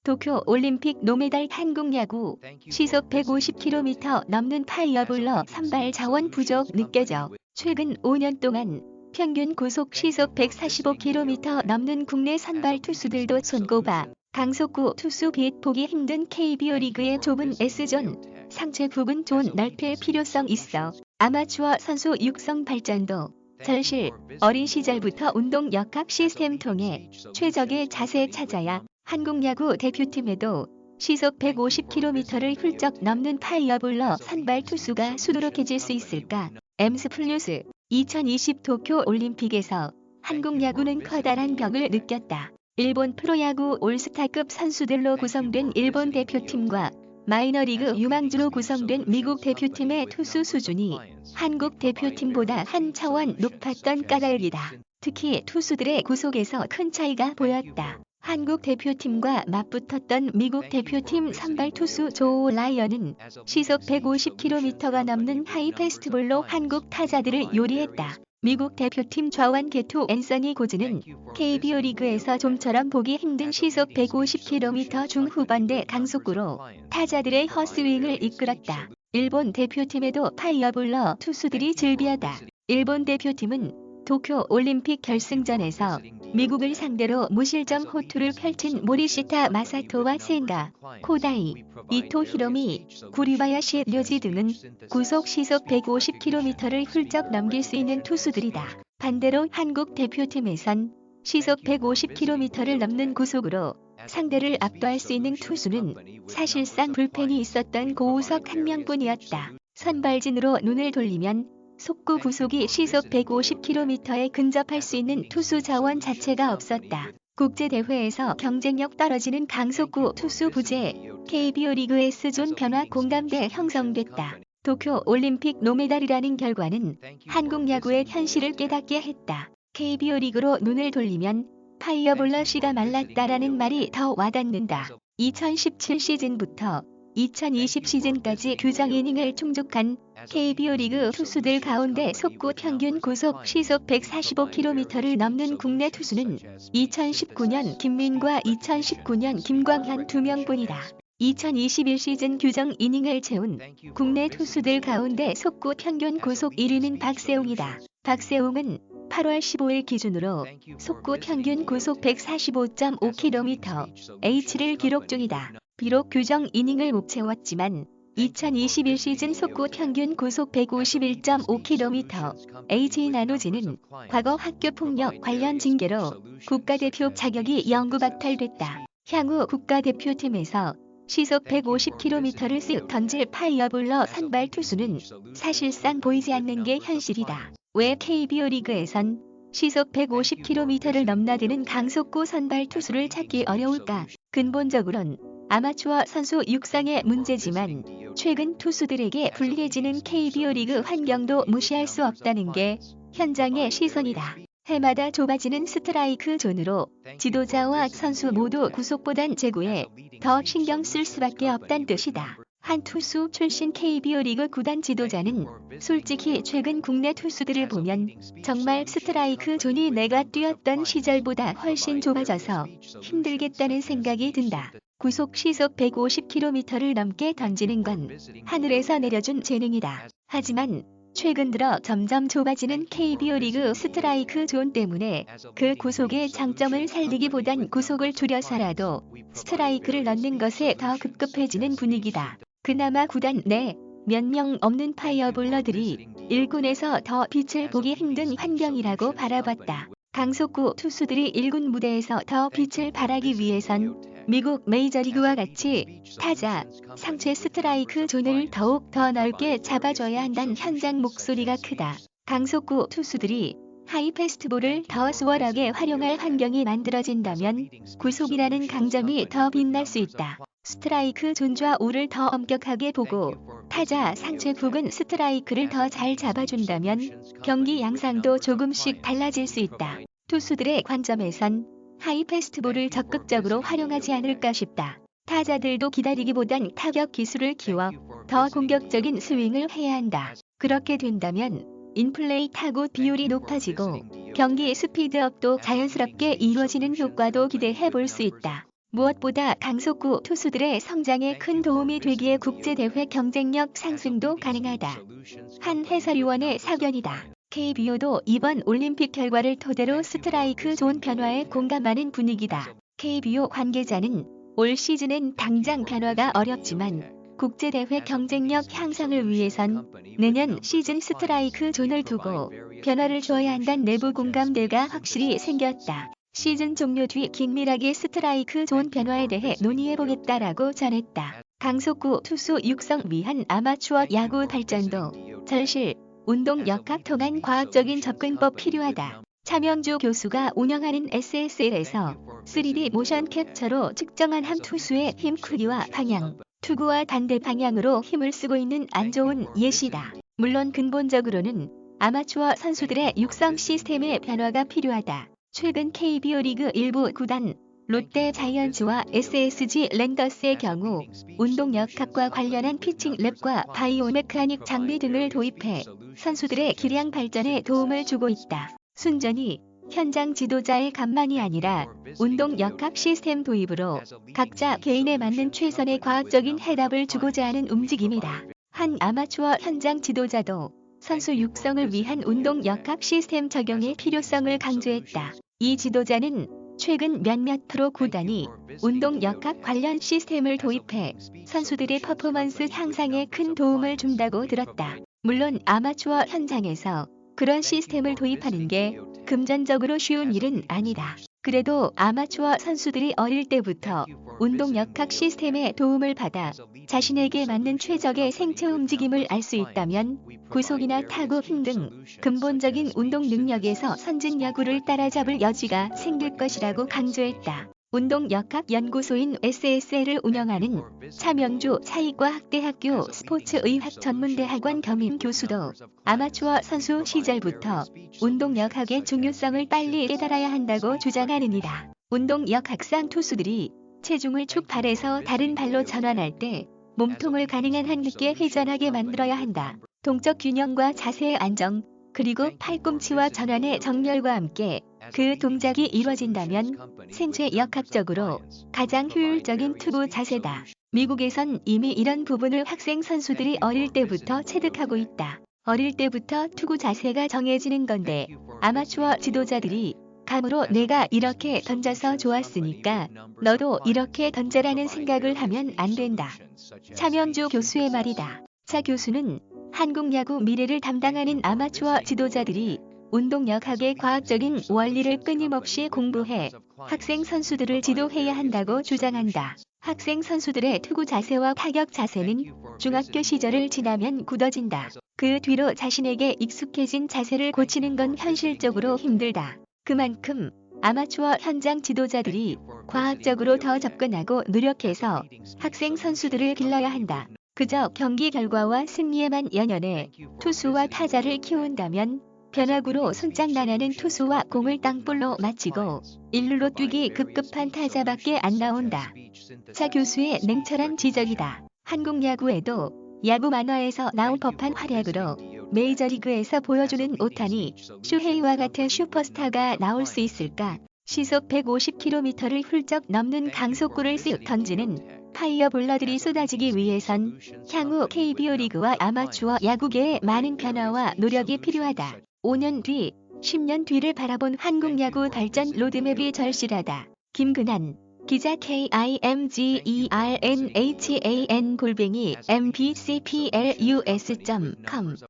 도쿄 올림픽 노메달 한국 야구 시속 150km 넘는 파이어볼러 선발 자원 부족 느껴져 최근 5년 동안 평균 고속 시속 145km 넘는 국내 선발 투수들도 손꼽아 강속구 투수 빗보기 힘든 KBO 리그의 좁은 S존 상체 부근 존 넓힐 필요성 있어 아마추어 선수 육성 발전도 절실 어린 시절부터 운동 역학 시스템 통해 최적의 자세 찾아야 한국 야구 대표팀에도 시속 150km를 훌쩍 넘는 파이어볼러 선발 투수가 수두룩해질 수 있을까? 엠스플루스 2020 도쿄 올림픽에서 한국 야구는 커다란 벽을 느꼈다. 일본 프로야구 올스타급 선수들로 구성된 일본 대표팀과 마이너리그 유망주로 구성된 미국 대표팀의 투수 수준이 한국 대표팀보다 한 차원 높았던 까닭이다. 특히 투수들의 구속에서 큰 차이가 보였다. 한국 대표팀과 맞붙었던 미국 대표팀 선발 투수 조 라이언은 시속 150km가 넘는 하이패스트볼로 한국 타자들을 요리했다. 미국 대표팀 좌완 개투 앤서니 고즈는 KBO 리그에서 좀처럼 보기 힘든 시속 150km 중후반대 강속구로 타자들의 헛스윙을 이끌었다. 일본 대표팀에도 파이어볼러 투수들이 즐비하다. 일본 대표팀은 도쿄 올림픽 결승전에서 미국을 상대로 무실점 호투를 펼친 모리시타 마사토와 센가, 코다이, 이토 히로미, 구리바야시 료지 등은 구속 시속 150km를 훌쩍 넘길 수 있는 투수들이다. 반대로 한국 대표팀에선 시속 150km를 넘는 구속으로 상대를 압도할 수 있는 투수는 사실상 불펜이 있었던 고우석 한 명뿐이었다. 선발진으로 눈을 돌리면 속구 구속이 시속 150km에 근접할 수 있는 투수 자원 자체가 없었다. 국제대회에서 경쟁력 떨어지는 강속구 투수 부재, KBO 리그 S존 변화 공감대 형성됐다. 도쿄 올림픽 노메달이라는 결과는 한국 야구의 현실을 깨닫게 했다. KBO 리그로 눈을 돌리면 파이어볼러 씨가 말랐다라는 말이 더 와닿는다. 2017 시즌부터 2020 시즌까지 규정 이닝을 충족한 KBO 리그 투수들 가운데 속구 평균 구속 시속 145km를 넘는 국내 투수는 2019년 김민과 2019년 김광현 2명뿐이다. 2021 시즌 규정 이닝을 채운 국내 투수들 가운데 속구 평균 고속 1위는 박세웅이다. 박세웅은 8월 15일 기준으로 속구 평균 고속 145.5km H를 기록 중이다. 비록 규정 이닝을 못 채웠지만 2021 시즌 속구 평균 고속 151.5km H인 안호진은 과거 학교폭력 관련 징계로 국가대표 자격이 영구 박탈됐다. 향후 국가대표팀에서 시속 150km를 쓱 던질 파이어볼러 선발 투수는 사실상 보이지 않는 게 현실이다. 왜 KBO 리그에선 시속 150km를 넘나드는 강속구 선발 투수를 찾기 어려울까? 근본적으론 아마추어 선수 육상의 문제지만 최근 투수들에게 불리해지는 KBO 리그 환경도 무시할 수 없다는 게 현장의 시선이다. 해마다 좁아지는 스트라이크 존으로 지도자와 선수 모두 구속보단 제구에 더 신경 쓸 수밖에 없다는 뜻이다. 한 투수 출신 KBO 리그 구단 지도자는 솔직히 최근 국내 투수들을 보면 정말 스트라이크 존이 내가 뛰었던 시절보다 훨씬 좁아져서 힘들겠다는 생각이 든다. 구속 시속 150km를 넘게 던지는 건 하늘에서 내려준 재능이다. 하지만 최근 들어 점점 좁아지는 KBO 리그 스트라이크 존 때문에 그 구속의 장점을 살리기보단 구속을 줄여서라도 스트라이크를 넣는 것에 더 급급해지는 분위기다. 그나마 구단 내 몇 명 없는 파이어볼러들이 1군에서 더 빛을 보기 힘든 환경이라고 바라봤다. 강속구 투수들이 1군 무대에서 더 빛을 발하기 위해선 미국 메이저리그와 같이 타자, 상체 스트라이크 존을 더욱 더 넓게 잡아줘야 한다는 현장 목소리가 크다. 강속구 투수들이 하이패스트볼을 더 수월하게 활용할 환경이 만들어진다면 구속이라는 강점이 더 빛날 수 있다. 스트라이크 존 좌우를 더 엄격하게 보고 타자 상체 부근 스트라이크를 더 잘 잡아준다면 경기 양상도 조금씩 달라질 수 있다. 투수들의 관점에선 하이패스트볼을 적극적으로 활용하지 않을까 싶다. 타자들도 기다리기보단 타격 기술을 키워 더 공격적인 스윙을 해야 한다. 그렇게 된다면 인플레이 타구 비율이 높아지고 경기 스피드업도 자연스럽게 이루어지는 효과도 기대해 볼 수 있다. 무엇보다 강속구 투수들의 성장에 큰 도움이 되기에 국제대회 경쟁력 상승도 가능하다. 한 해설위원의 사견이다. KBO도 이번 올림픽 결과를 토대로 스트라이크 존 변화에 공감하는 분위기다. KBO 관계자는 올 시즌엔 당장 변화가 어렵지만 국제대회 경쟁력 향상을 위해선 내년 시즌 스트라이크 존을 두고 변화를 줘야 한다는 내부 공감대가 확실히 생겼다. 시즌 종료 뒤 긴밀하게 스트라이크 존 변화에 대해 논의해보겠다라고 전했다. 강속구 투수 육성 위한 아마추어 야구 발전도 절실, 운동 역학 통한 과학적인 접근법 필요하다. 차명주 교수가 운영하는 SSL에서 3D 모션 캡처로 측정한 한 투수의 힘 크기와 방향, 투구와 반대 방향으로 힘을 쓰고 있는 안 좋은 예시다. 물론 근본적으로는 아마추어 선수들의 육성 시스템의 변화가 필요하다. 최근 KBO 리그 일부 구단, 롯데 자이언츠와 SSG 랜더스의 경우 운동 역학과 관련한 피칭 랩과 바이오메카닉 장비 등을 도입해 선수들의 기량 발전에 도움을 주고 있다. 순전히 현장 지도자의 감만이 아니라 운동 역학 시스템 도입으로 각자 개인에 맞는 최선의 과학적인 해답을 주고자 하는 움직임이다. 한 아마추어 현장 지도자도 선수 육성을 위한 운동 역학 시스템 적용의 필요성을 강조했다. 이 지도자는 최근 몇몇 프로 구단이 운동 역학 관련 시스템을 도입해 선수들의 퍼포먼스 향상에 큰 도움을 준다고 들었다. 물론 아마추어 현장에서 그런 시스템을 도입하는 게 금전적으로 쉬운 일은 아니다. 그래도 아마추어 선수들이 어릴 때부터 운동 역학 시스템의 도움을 받아 자신에게 맞는 최적의 생체 움직임을 알 수 있다면 구속이나 타구 힘 등 근본적인 운동 능력에서 선진 야구를 따라잡을 여지가 생길 것이라고 강조했다. 운동 역학 연구소인 SSL을 운영하는 차명주 사이과학대학교 스포츠의학 전문대학원 겸임 교수도 아마추어 선수 시절부터 운동 역학의 중요성을 빨리 깨달아야 한다고 주장하는 이다. 운동 역학상 투수들이 체중을 축 발에서 다른 발로 전환할 때 몸통을 가능한 한 늦게 회전하게 만들어야 한다. 동적 균형과 자세의 안정, 그리고 팔꿈치와 전환의 정렬과 함께 그 동작이 이뤄진다면 생체 역학적으로 가장 효율적인 투구 자세다. 미국에선 이미 이런 부분을 학생 선수들이 어릴 때부터 체득하고 있다. 어릴 때부터 투구 자세가 정해지는 건데 아마추어 지도자들이 감으로 내가 이렇게 던져서 좋았으니까 너도 이렇게 던져라는 생각을 하면 안 된다. 차명주 교수의 말이다. 차 교수는 한국 야구 미래를 담당하는 아마추어 지도자들이 운동 역학의 과학적인 원리를 끊임없이 공부해 학생 선수들을 지도해야 한다고 주장한다. 학생 선수들의 투구 자세와 타격 자세는 중학교 시절을 지나면 굳어진다. 그 뒤로 자신에게 익숙해진 자세를 고치는 건 현실적으로 힘들다. 그만큼 아마추어 현장 지도자들이 과학적으로 더 접근하고 노력해서 학생 선수들을 길러야 한다. 그저 경기 결과와 승리에만 연연해 투수와 타자를 키운다면 변화구로 손장난하는 투수와 공을 땅볼로 맞히고 일루로 뛰기 급급한 타자밖에 안 나온다. 차 교수의 냉철한 지적이다. 한국 야구에도 야구 만화에서 나올 법한 활약으로 메이저리그에서 보여주는 오타니, 슈헤이와 같은 슈퍼스타가 나올 수 있을까? 시속 150km를 훌쩍 넘는 강속구를 쓱 던지는 파이어볼러들이 쏟아지기 위해선 향후 KBO 리그와 아마추어 야구계의 많은 변화와 노력이 필요하다. 5년 뒤, 10년 뒤를 바라본 한국 야구 발전 로드맵이 절실하다. 김근한 기자 KIMGERNHAN _mbcplus.com